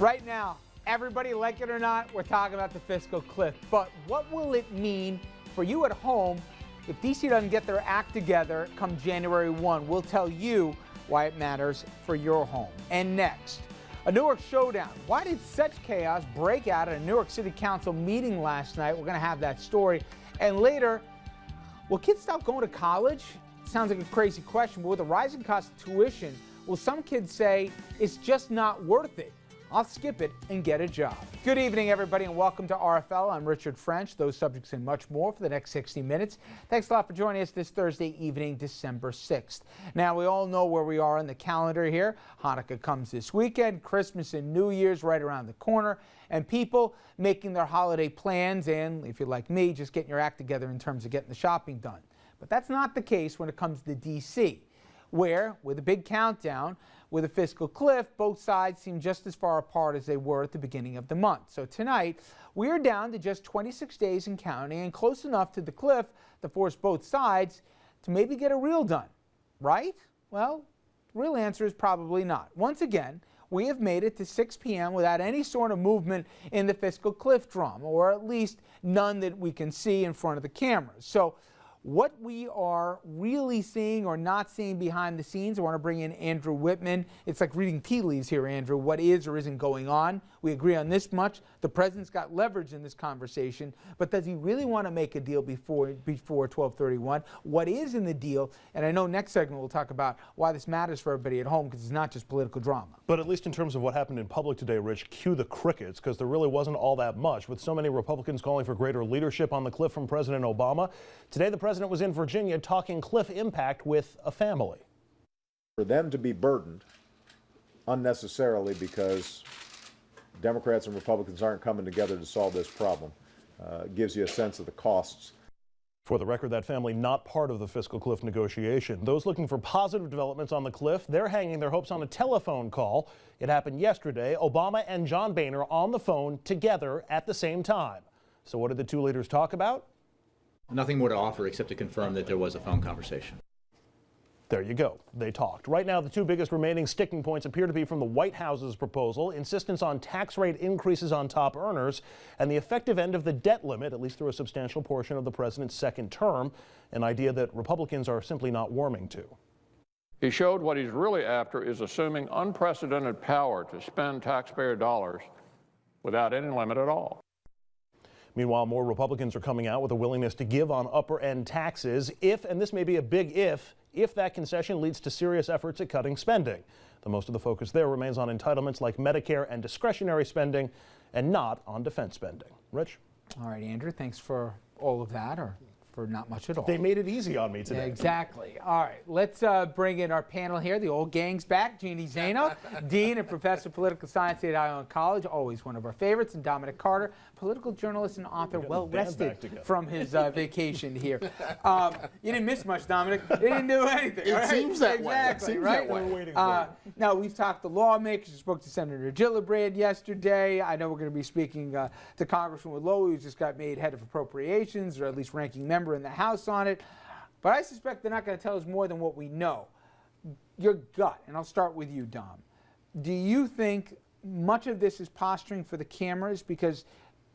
Right now, everybody, like it or not, we're talking about the fiscal cliff. But what will it mean for you at home if D.C. doesn't get their act together come January 1? We'll tell you why it matters for your home. And next, a Newark showdown. Why did such chaos break out at a Newark City Council meeting last night? We're going to have that story. And later, will kids stop going to college? Sounds like a crazy question, but with the rising cost of tuition, will some kids say it's just not worth it? I'll skip it and get a job. Good evening, everybody, and welcome to RFL. I'm Richard French. Those subjects and much more for the next 60 minutes. Thanks a lot for joining us this Thursday evening, December 6th. Now, we all know where we are on the calendar here. Hanukkah comes this weekend, Christmas and New Year's right around the corner, and people making their holiday plans and, if you're like me, just getting your act together in terms of getting the shopping done. But that's not the case when it comes to D.C., where, with a big countdown, with a fiscal cliff, both sides seem just as far apart as they were at the beginning of the month. So tonight, we're down to just 26 days and counting, and close enough to the cliff to force both sides to maybe get a deal done, right? Well, the real answer is probably not. Once again, we have made it to 6 p.m. without any sort of movement in the fiscal cliff drama, or at least none that we can see in front of the cameras. So what we are really seeing or not seeing behind the scenes, I want to bring in Andrew Whitman. It's like reading tea leaves here, Andrew. What is or isn't going on? We agree on this much. The president's got leverage in this conversation, but does he really want to make a deal before 12/31? What is in the deal? And I know next segment we'll talk about why this matters for everybody at home, because it's not just political drama. But at least in terms of what happened in public today, Rich, cue the crickets, because there really wasn't all that much. With so many Republicans calling for greater leadership on the cliff from President Obama, today the president was in Virginia talking cliff impact with a family. For them to be burdened unnecessarily because Democrats and Republicans aren't coming together to solve this problem gives you a sense of the costs. For the record, that family not part of the fiscal cliff negotiation. Those looking for positive developments on the cliff, they're hanging their hopes on a telephone call. It happened yesterday. Obama and John Boehner on the phone together at the same time. So what did the two leaders talk about? Nothing more to offer except to confirm that there was a phone conversation. There you go. They talked. Right now, the two biggest remaining sticking points appear to be from the White House's proposal, insistence on tax rate increases on top earners, and the effective end of the debt limit, at least through a substantial portion of the president's second term, an idea that Republicans are simply not warming to. He showed what he's really after is assuming unprecedented power to spend taxpayer dollars without any limit at all. Meanwhile, more Republicans are coming out with a willingness to give on upper-end taxes if, and this may be a big if that concession leads to serious efforts at cutting spending. The most of the focus there remains on entitlements like Medicare and discretionary spending, and not on defense spending. Rich? All right, Andrew, thanks for all of that, or for not much at all. They made it easy on me today. Yeah, exactly. All right, let's bring in our panel here. The old gang's back. Jeannie Zaino, Dean and Professor of Political Science at Ione College, always one of our favorites, and Dominic Carter, political journalist and author, well rested from his vacation here. You didn't miss much, Dominic. You didn't do anything. It right? seems that way. Exactly, It seems right? that way. Now, we've talked to lawmakers. We spoke to Senator Gillibrand yesterday. I know we're going to be speaking to Congressman Willow, who just got made head of appropriations, or at least ranking member in the House on it. But I suspect they're not going to tell us more than what we know. Your gut, and I'll start with you, Dom. Do you think much of this is posturing for the cameras? Because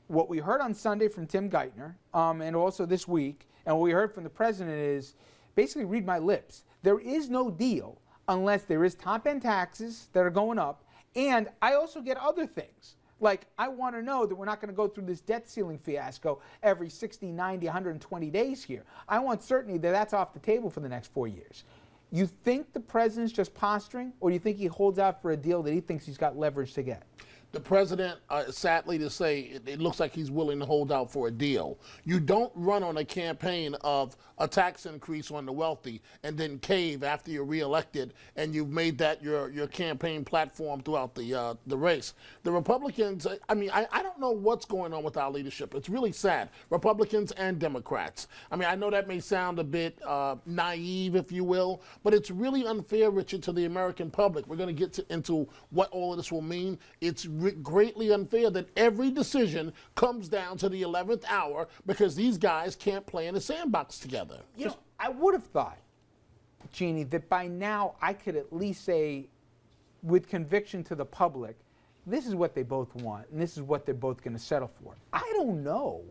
what we heard on Sunday from Tim Geithner, and also this week, and what we heard from the president is basically read my lips. There is no deal unless there is top-end taxes that are going up, and I also get other things. Like, I want to know that we're not going to go through this debt ceiling fiasco every 60, 90, 120 days here. I want certainty that that's off the table for the next 4 years. You think the president's just posturing, or do you think he holds out for a deal that he thinks he's got leverage to get? The president, sadly to say, it looks like he's willing to hold out for a deal. You don't run on a campaign of a tax increase on the wealthy and then cave after you're reelected and you've made that your campaign platform throughout the race. The Republicans, I mean, I don't know what's going on with our leadership. It's really sad, Republicans and Democrats. I mean, I know that may sound a bit naive, if you will, but it's really unfair, Richard, to the American public. We're going to get into what all of this will mean. It's greatly unfair that every decision comes down to the 11th hour because these guys can't play in a sandbox together. You know, I would have thought, Jeannie, that by now I could at least say with conviction to the public this is what they both want, and this is what they're both going to settle for. I don't know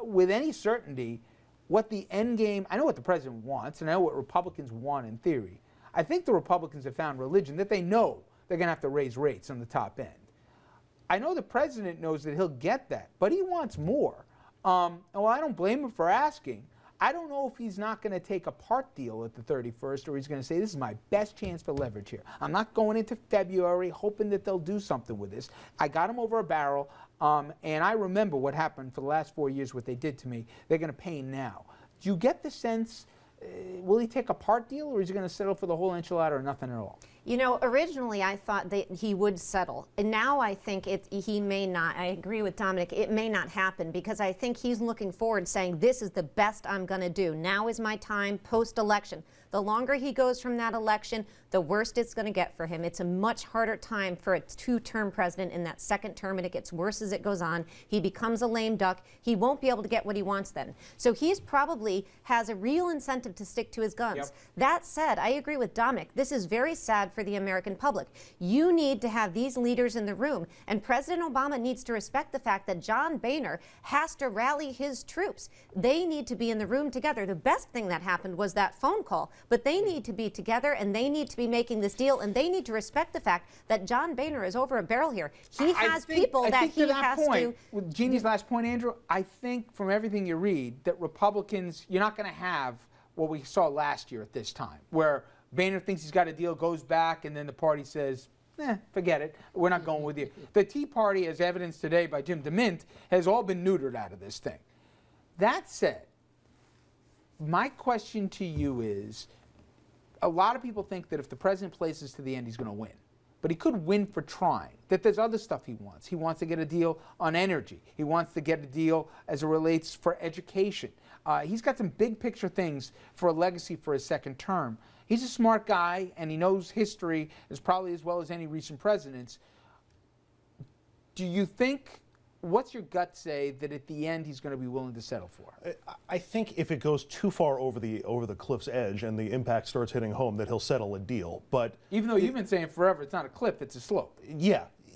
with any certainty what the end game, I know what the president wants, and I know what Republicans want in theory. I think the Republicans have found religion that they know they're going to have to raise rates on the top end. I know the president knows that he'll get that, but he wants more. Well, I don't blame him for asking. I don't know if he's not going to take a part deal at the 31st, or he's going to say, this is my best chance for leverage here. I'm not going into February hoping that they'll do something with this. I got him over a barrel, and I remember what happened for the last 4 years, what they did to me. They're going to pay now. Do you get the sense, will he take a part deal, or is he going to settle for the whole enchilada or nothing at all? You know, originally I thought that he would settle, and now I think he may not. I agree with Dominic, it may not happen, because I think he's looking forward saying, this is the best I'm going to do. Now is my time post-election. The longer he goes from that election, the worse it's going to get for him. It's a much harder time for a two-term president in that second term, and it gets worse as it goes on. He becomes a lame duck. He won't be able to get what he wants then. So he's probably has a real incentive to stick to his guns. Yep. That said, I agree with Dominic. This is very sad for the American public. You need to have these leaders in the room, and President Obama needs to respect the fact that John Boehner has to rally his troops. They need to be in the room together. The best thing that happened was that phone call, but they need to be together, and they need to be making this deal, and they need to respect the fact that John Boehner is over a barrel here. He has people that he has to. With Jeannie's last point, Andrew, I think from everything you read that Republicans, you're not going to have what we saw last year at this time, where Boehner thinks he's got a deal, goes back, and then the party says, forget it, we're not going with you. The Tea Party, as evidenced today by Jim DeMint, has all been neutered out of this thing. That said, my question to you is, a lot of people think that if the president plays this to the end, he's going to win. But he could win for trying, that there's other stuff he wants. He wants to get a deal on energy. He wants to get a deal as it relates for education. He's got some big picture things for a legacy for his second term. He's a smart guy, and he knows history as probably as well as any recent presidents. Do you think, what's your gut say that at the end he's going to be willing to settle for? I think if it goes too far over the cliff's edge and the impact starts hitting home, that he'll settle a deal. But even though you've been saying forever it's not a cliff, it's a slope.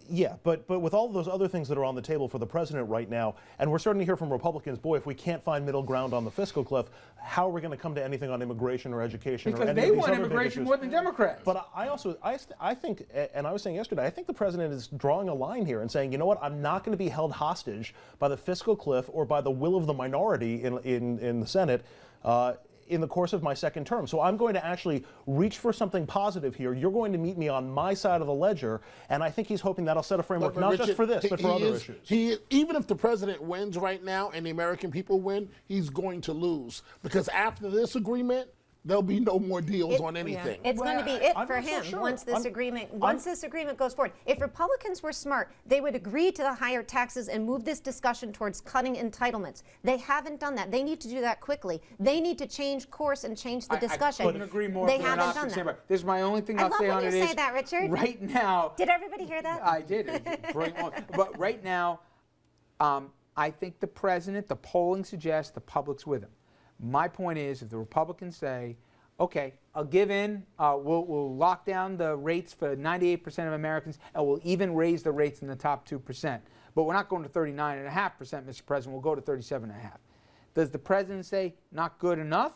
Yeah, but with all of those other things that are on the table for the president right now, and we're starting to hear from Republicans, boy, if we can't find middle ground on the fiscal cliff, how are we going to come to anything on immigration or education? Because or any they of these want other big immigration issues? more than Democrats. But I think, and I was saying yesterday, I think the president is drawing a line here and saying, you know what, I'm not going to be held hostage by the fiscal cliff or by the will of the minority in the Senate in the course of my second term. So I'm going to actually reach for something positive here. You're going to meet me on my side of the ledger, and I think he's hoping that'll set a framework But not Richard, just for this, but for other issues. Even if the president wins right now and the American people win, he's going to lose. Because after this agreement, there'll be no more deals on anything. It's going to be it I'm for not so him sure. once this agreement goes forward. If Republicans were smart, they would agree to the higher taxes and move this discussion towards cutting entitlements. They haven't done that. They need to do that quickly. They need to change course and change the discussion. I couldn't agree more. They haven't done that. This is my only thing I'll say on it. I love when you say that, Richard. Right now. Did everybody hear that? I did. But right now, I think the president, the polling suggests the public's with him. My point is, if the Republicans say, okay, I'll give in, we'll lock down the rates for 98% of Americans, and we'll even raise the rates in the top 2%. But we're not going to 39.5%, Mr. President, we'll go to 37.5%. Does the president say, not good enough?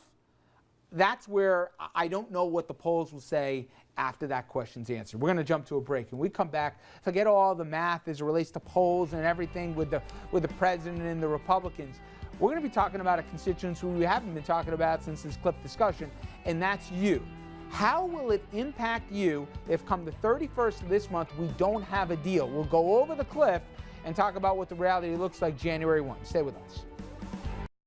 That's where I don't know what the polls will say after that question's answered. We're going to jump to a break. And we come back, forget all the math as it relates to polls and everything with the president and the Republicans. We're going to be talking about a constituency we haven't been talking about since this clip discussion, and that's you. How will it impact you if come the 31st of this month we don't have a deal? We'll go over the cliff and talk about what the reality looks like January 1. Stay with us.